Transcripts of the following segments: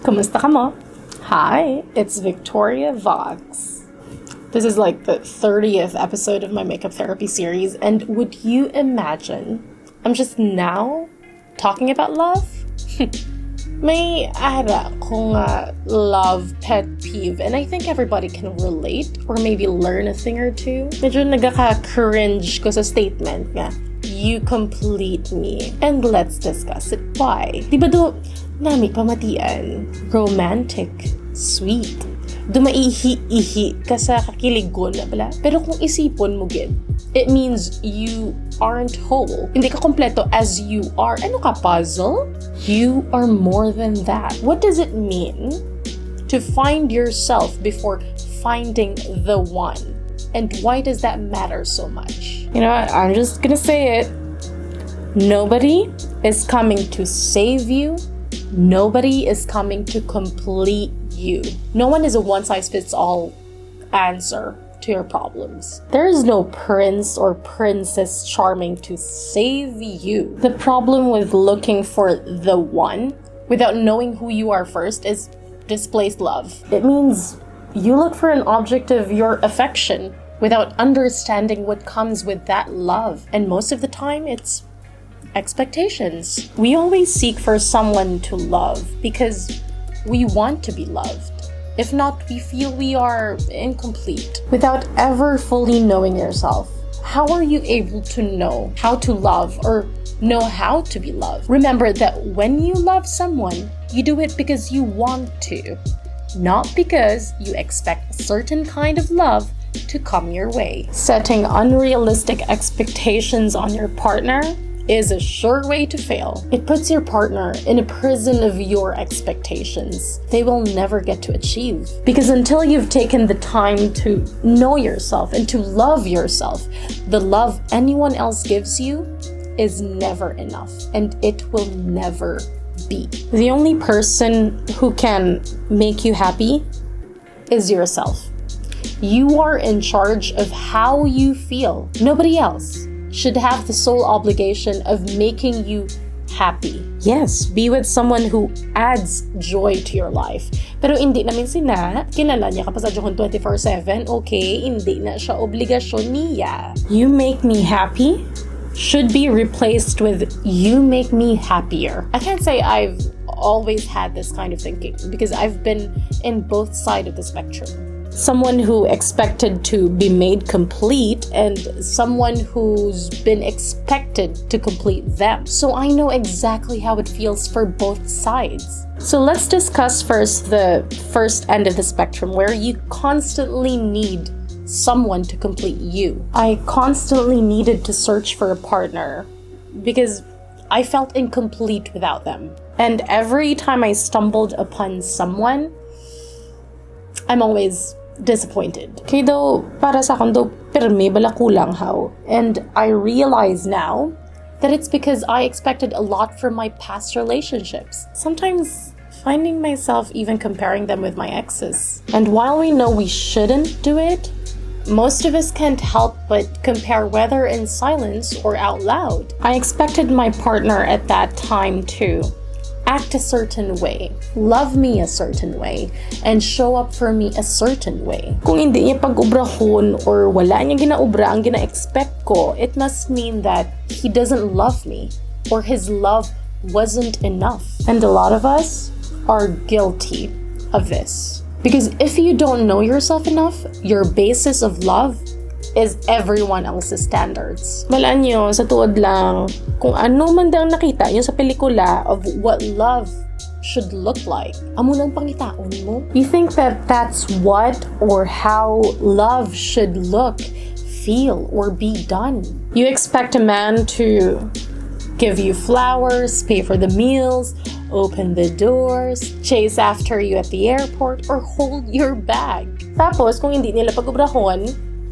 Kumusta ka mo? Hi, it's Viktoria Vox. This is like the 30th episode of my makeup therapy series, and would you imagine I'm just now talking about love? May ara kong love pet peeve, and I think everybody can relate or maybe learn a thing or two. Medyo nagaka-cringe ko sa statement nga, you complete me. And let's discuss it. Why? Diba do, nami pamatian, romantic, sweet, dumaihi-ihi ka sa kakiligon na bala. Pero kung isipon mo gid, it means you aren't whole. Hindi ka kompleto as you are. Ano ka, puzzle? You are more than that. What does it mean to find yourself before finding the one? And why does that matter so much? You know what? I'm just gonna say it. Nobody is coming to save you. Nobody is coming to complete you. No one is a one-size-fits-all answer to your problems. There is no prince or princess charming to save you. The problem with looking for the one without knowing who you are first is displaced love. It means you look for an object of your affection without understanding what comes with that love. And most of the time, it's expectations. We always seek for someone to love because we want to be loved. If not, we feel we are incomplete. Without ever fully knowing yourself, how are you able to know how to love or know how to be loved? Remember that when you love someone, you do it because you want to, not because you expect a certain kind of love to come your way. Setting unrealistic expectations on your partner is a sure way to fail. It puts your partner in a prison of your expectations they will never get to achieve. Because until you've taken the time to know yourself and to love yourself, the love anyone else gives you is never enough, and it will never be. The only person who can make you happy is yourself. You are in charge of how you feel. Nobody else should have the sole obligation of making you happy. Yes, be with someone who adds joy to your life. Pero hindi namin sina, kilala niya ka pa sa John 24/7, okay, hindi na siya obligasyon niya. You make me happy should be replaced with you make me happier. I can't say I've always had this kind of thinking because I've been in both sides of the spectrum. Someone who expected to be made complete and someone who's been expected to complete them. So I know exactly how it feels for both sides. So let's discuss first the first end of the spectrum where you constantly need someone to complete you. I constantly needed to search for a partner because I felt incomplete without them. And every time I stumbled upon someone, I'm always disappointed. Kaya daw, para sa akin daw, pirmi bala kulang how. And I realize now that it's because I expected a lot from my past relationships. Sometimes finding myself even comparing them with my exes. And while we know we shouldn't do it, most of us can't help but compare whether in silence or out loud. I expected my partner at that time to act a certain way, love me a certain way, and show up for me a certain way. Kung hindi niya pag-ubrahon or wala niya ginaubra ang gina-expect ko, it must mean that he doesn't love me or his love wasn't enough. And a lot of us are guilty of this. Because if you don't know yourself enough, your basis of love is everyone else's standards. Malaan nyo, sa tuod lang, kung ano man dang nakita nyo sa pelikula of what love should look like, amo lang pangitaon mo. You think that that's what or how love should look, feel, or be done. You expect a man to give you flowers, pay for the meals, open the doors, chase after you at the airport, or hold your bag. Tapos, kung hindi nila pag-ubrahon,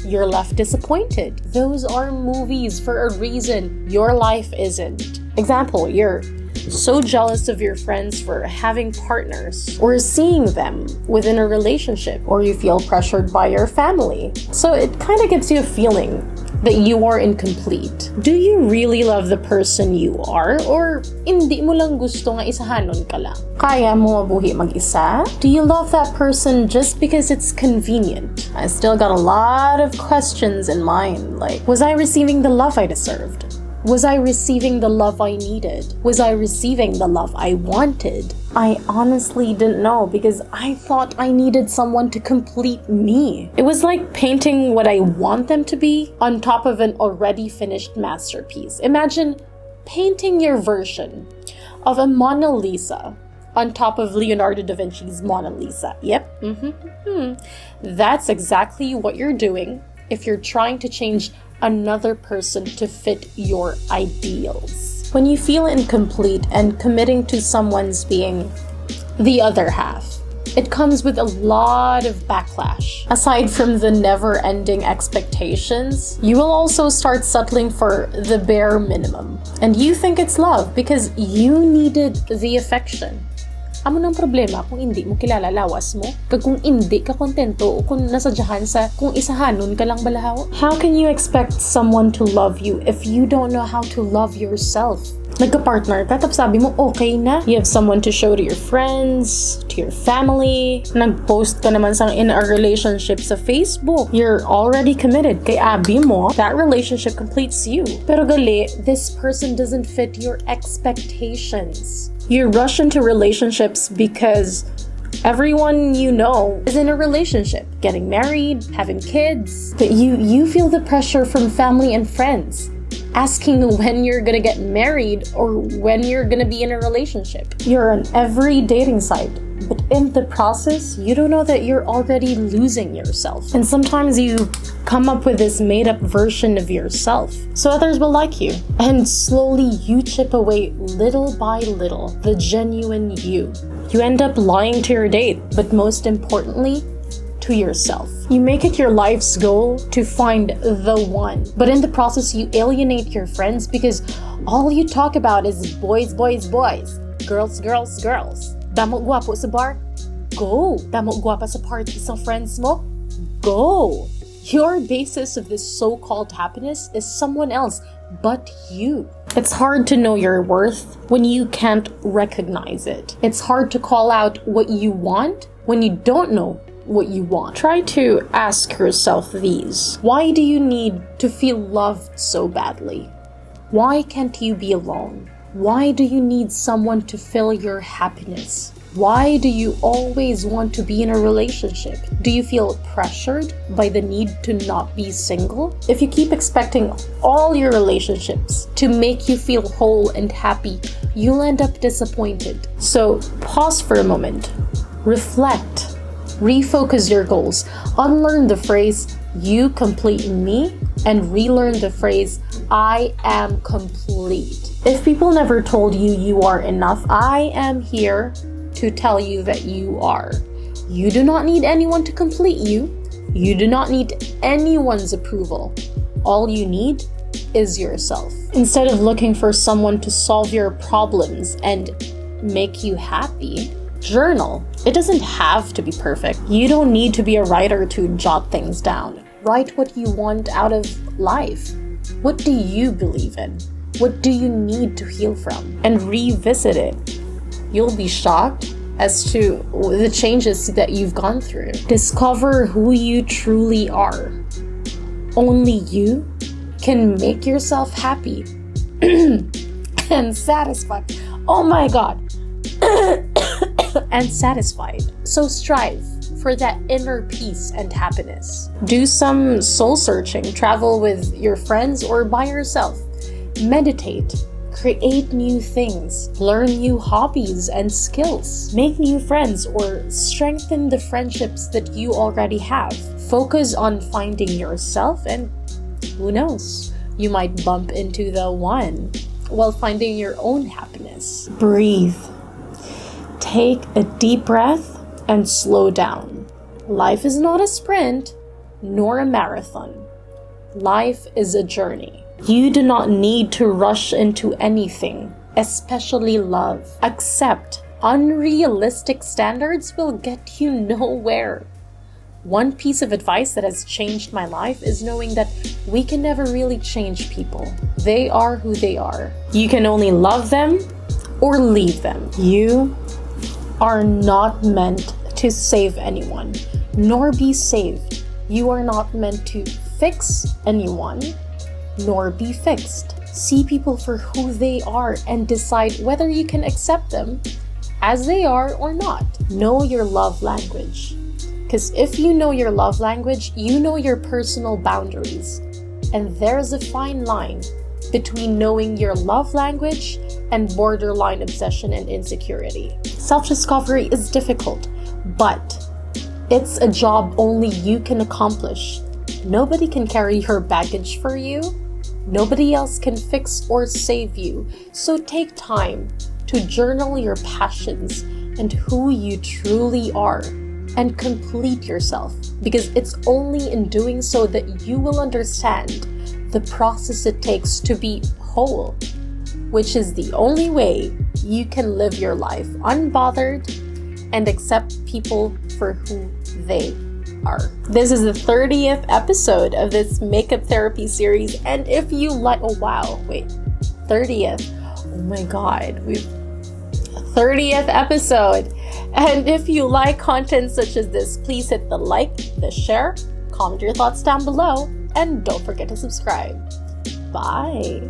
you're left disappointed. Those are movies for a reason. Your life isn't. Example, you're so jealous of your friends for having partners or seeing them within a relationship, or you feel pressured by your family. So it kind of gives you a feeling that you are incomplete? Do you really love the person you are? Or hindi mo lang gusto nga isahanon ka lang? Kaya mo mabuhi mag-isa? Do you love that person just because it's convenient? I still got a lot of questions in mind, like, was I receiving the love I deserved? Was I receiving the love I needed? Was I receiving the love I wanted? I honestly didn't know because I thought I needed someone to complete me. It was like painting what I want them to be on top of an already finished masterpiece. Imagine painting your version of a Mona Lisa on top of Leonardo da Vinci's Mona Lisa. Yep. That's exactly what you're doing if you're trying to change another person to fit your ideals. When you feel incomplete and committing to someone's being the other half, it comes with a lot of backlash. Aside from the never-ending expectations, you will also start settling for the bare minimum. And you think it's love because you needed the affection. Amo ng problema kung hindi mo kilala lawas mo, kung hindi ka kontento o kung nasadyahan sa kung isahanon ka lang balahaw. How can you expect someone to love you if you don't know how to love yourself? Nagka-partner ka, tapos sabi mo, okay na. You have someone to show to your friends, to your family. Nag-post ka naman in a relationship sa Facebook. You're already committed. Kay abi mo, that relationship completes you. Pero gali, this person doesn't fit your expectations. You rush into relationships because everyone you know is in a relationship, getting married, having kids. But you feel the pressure from family and friends, asking when you're gonna get married or when you're gonna be in a relationship. You're on every dating site, but in the process, you don't know that you're already losing yourself. And sometimes you come up with this made-up version of yourself so others will like you. And slowly you chip away little by little the genuine you. You end up lying to your date, but most importantly, to yourself. You make it your life's goal to find the one, but in the process you alienate your friends because all you talk about is boys, boys, boys, girls, girls, girls. Damo guwapo sa bar? Go! Damo guwapa sa party sa friends mo? Go! Your basis of this so-called happiness is someone else but you. It's hard to know your worth when you can't recognize it. It's hard to call out what you want when you don't know what you want. Try to ask yourself these. Why do you need to feel loved so badly? Why can't you be alone? Why do you need someone to fill your happiness? Why do you always want to be in a relationship? Do you feel pressured by the need to not be single? If you keep expecting all your relationships to make you feel whole and happy, you'll end up disappointed. So pause for a moment, reflect, refocus your goals, unlearn the phrase, you complete me, and relearn the phrase, I am complete. If people never told you you are enough, I am here to tell you that you are. You do not need anyone to complete you. You do not need anyone's approval. All you need is yourself. Instead of looking for someone to solve your problems and make you happy, journal. It doesn't have to be perfect. You don't need to be a writer to jot things down. Write what you want out of life. What do you believe in? What do you need to heal from? And revisit it. You'll be shocked as to the changes that you've gone through. Discover who you truly are. Only you can make yourself happy and satisfied. Oh my God. And satisfied. So strive for that inner peace and happiness. Do some soul searching, travel with your friends or by yourself. Meditate, create new things, learn new hobbies and skills, make new friends or strengthen the friendships that you already have. Focus on finding yourself and who knows, you might bump into the one while finding your own happiness. Breathe. Take a deep breath and slow down. Life is not a sprint, nor a marathon. Life is a journey. You do not need to rush into anything, especially love. Accept unrealistic standards will get you nowhere. One piece of advice that has changed my life is knowing that we can never really change people. They are who they are. You can only love them or leave them. You are not meant to save anyone, nor be saved. You are not meant to fix anyone, nor be fixed. See people for who they are and decide whether you can accept them as they are or not. Know your love language. Because if you know your love language, you know your personal boundaries. And there's a fine line between knowing your love language and borderline obsession and insecurity. Self-discovery is difficult, but it's a job only you can accomplish. Nobody can carry your baggage for you. Nobody else can fix or save you. So take time to journal your passions and who you truly are and complete yourself, because it's only in doing so that you will understand the process it takes to be whole, which is the only way you can live your life unbothered and accept people for who they are. This is the 30th episode of this makeup therapy series, and if you like, 30th. Oh my god, we've 30th episode. And if you like content such as this, please hit the like, the share, comment your thoughts down below, and don't forget to subscribe. Bye.